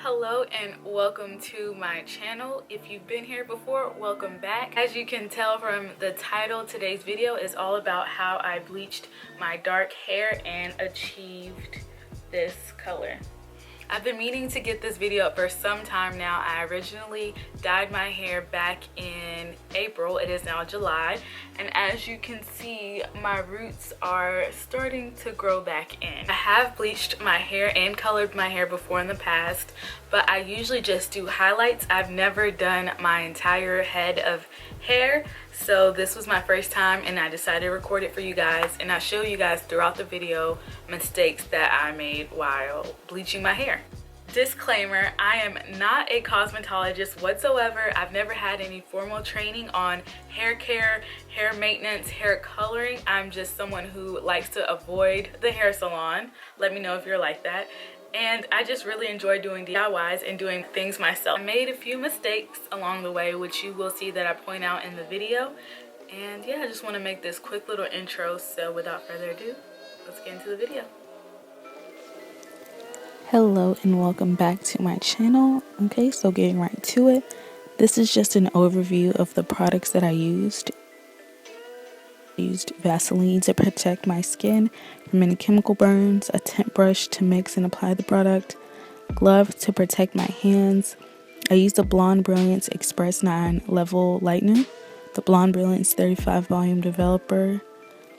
Hello and welcome to my channel. If you've been here before, welcome back. As you can tell from the title, today's video is all about how I bleached my dark hair and achieved this color. I've been meaning to get this video up for some time now. I originally dyed my hair back in April. It is now July, and as you can see, my roots are starting to grow back in. I have bleached my hair and colored my hair before in the past, but I usually just do highlights. I've never done my entire head of hair, so this was my first time and I decided to record it for you guys, and I show you guys throughout the video mistakes that I made while bleaching my hair. Disclaimer, I am not a cosmetologist whatsoever. I've never had any formal training on hair care, hair maintenance, hair coloring. I'm just someone who likes to avoid the hair salon. Let me know if you're like that. And I just really enjoy doing DIYs and doing things myself. I made a few mistakes along the way, which you will see that I point out in the video. And yeah, I just want to make this quick little intro, so without further ado, let's get into the video. Hello and welcome back to my channel. Okay, so getting right to it. This is just an overview of the products that I used. I used Vaseline to protect my skin from any chemical burns, a tint brush to mix and apply the product, gloves to protect my hands. I used the Blonde Brilliance Express 9 Level Lightener, the Blonde Brilliance 35 Volume Developer,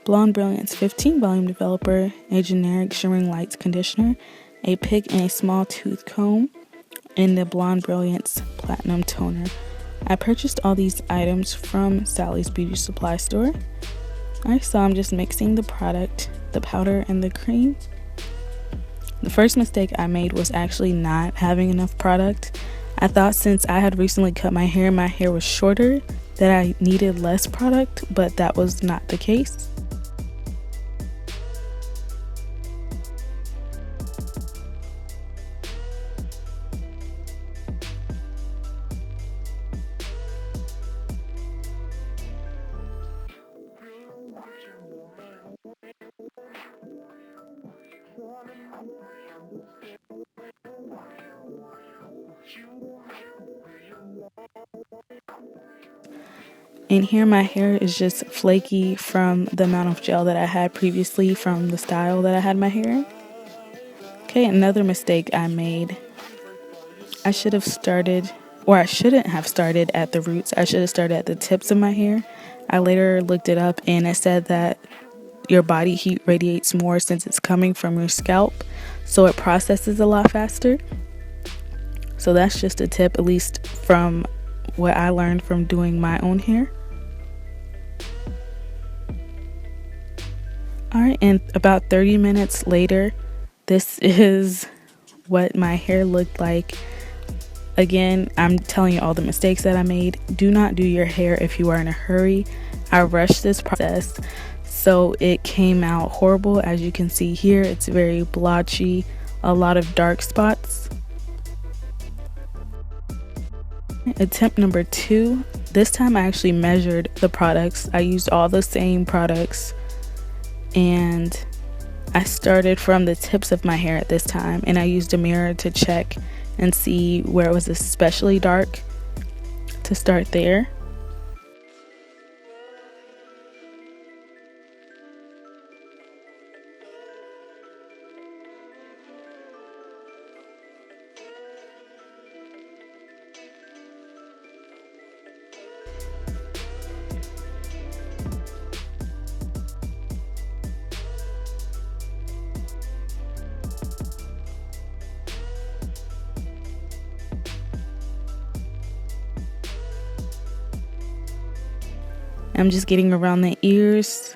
Blonde Brilliance 15 Volume Developer, a generic Shimmering Lights Conditioner, a pick and a small tooth comb, and the Blonde Brilliance Platinum Toner. I purchased all these items from Sally's Beauty Supply Store. Alright, so I'm just mixing the product, the powder and the cream. The first mistake I made was actually not having enough product. I thought since I had recently cut my hair was shorter, that I needed less product, but that was not the case. And here my hair is just flaky from the amount of gel that I had previously from the style that I had my hair in. Okay, another mistake I made. I should have started, or I shouldn't have started at the roots. I should have started at the tips of my hair. I later looked it up and it said that your body heat radiates more since it's coming from your scalp, so it processes a lot faster. So that's just a tip, at least from what I learned from doing my own hair. Alright, and about 30 minutes later, this is what my hair looked like. Again, I'm telling you all the mistakes that I made. Do not do your hair if you are in a hurry. I rushed this process, so it came out horrible. As you can see here, it's very blotchy, a lot of dark spots. Attempt number 2. This time I actually measured the products. I used all the same products, and I started from the tips of my hair at this time, and I used a mirror to check and see where it was especially dark to start there. I'm just getting around the ears.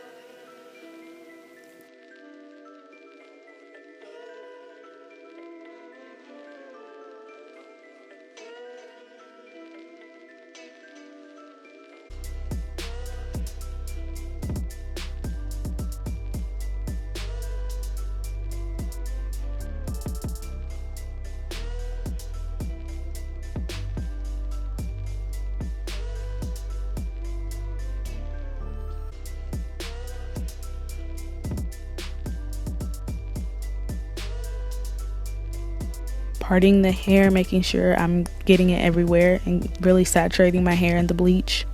parting the hair, making sure I'm getting it everywhere and really saturating my hair in the bleach.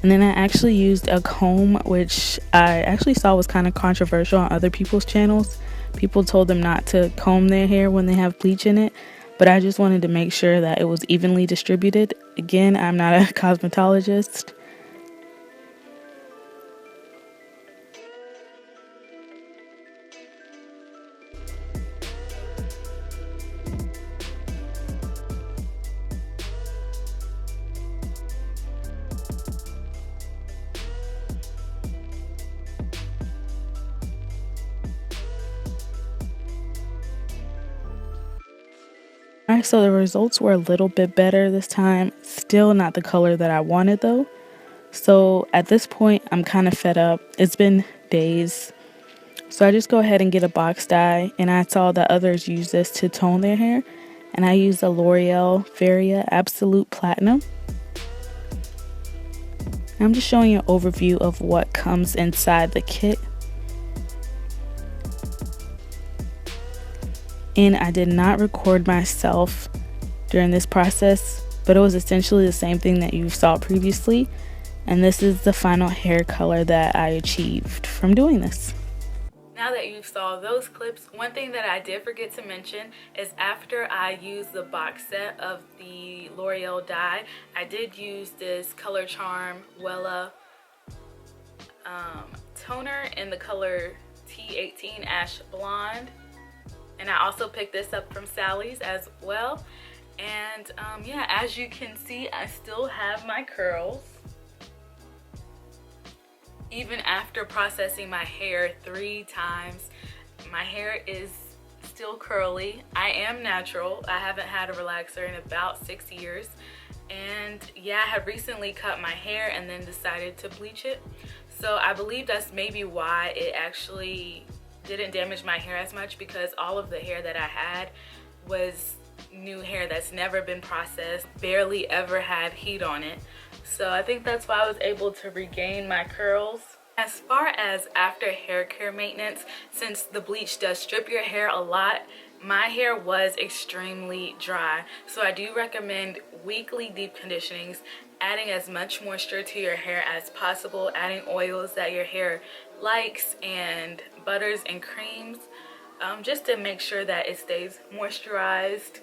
And then I actually used a comb, which I actually saw was kind of controversial on other people's channels. People told them not to comb their hair when they have bleach in it, but I just wanted to make sure that it was evenly distributed. Again, I'm not a cosmetologist. Alright, so the results were a little bit better this time. Still not the color that I wanted though. So at this point, I'm kind of fed up. It's been days. So I just go ahead and get a box dye, and I saw that others use this to tone their hair. And I use the L'Oreal Feria Absolute Platinum. I'm just showing you an overview of what comes inside the kit. And I did not record myself during this process, but it was essentially the same thing that you saw previously. And this is the final hair color that I achieved from doing this. Now that you saw those clips, one thing that I did forget to mention is after I used the box set of the L'Oreal dye, I did use this Color Charm Wella toner in the color T18 Ash Blonde. And I also picked this up from Sally's as well. And yeah, as you can see, I still have my curls. Even after processing my hair 3 times, my hair is still curly. I am natural. I haven't had a relaxer in about 6 years. And yeah, I had recently cut my hair and then decided to bleach it. So I believe that's maybe why it actually didn't damage my hair as much, because all of the hair that I had was new hair that's never been processed, barely ever had heat on it. So I think that's why I was able to regain my curls. As far as after hair care maintenance, since the bleach does strip your hair a lot, my hair was extremely dry. So I do recommend weekly deep conditionings, adding as much moisture to your hair as possible, adding oils that your hair likes and butters and creams, just to make sure that it stays moisturized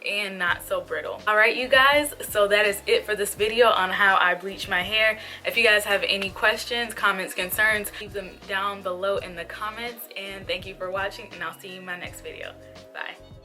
and not so brittle. All right, you guys, so that is it for this video on how I bleach my hair. If you guys have any questions, comments, concerns, leave them down below in the comments. And thank you for watching, and I'll see you in my next video. Bye.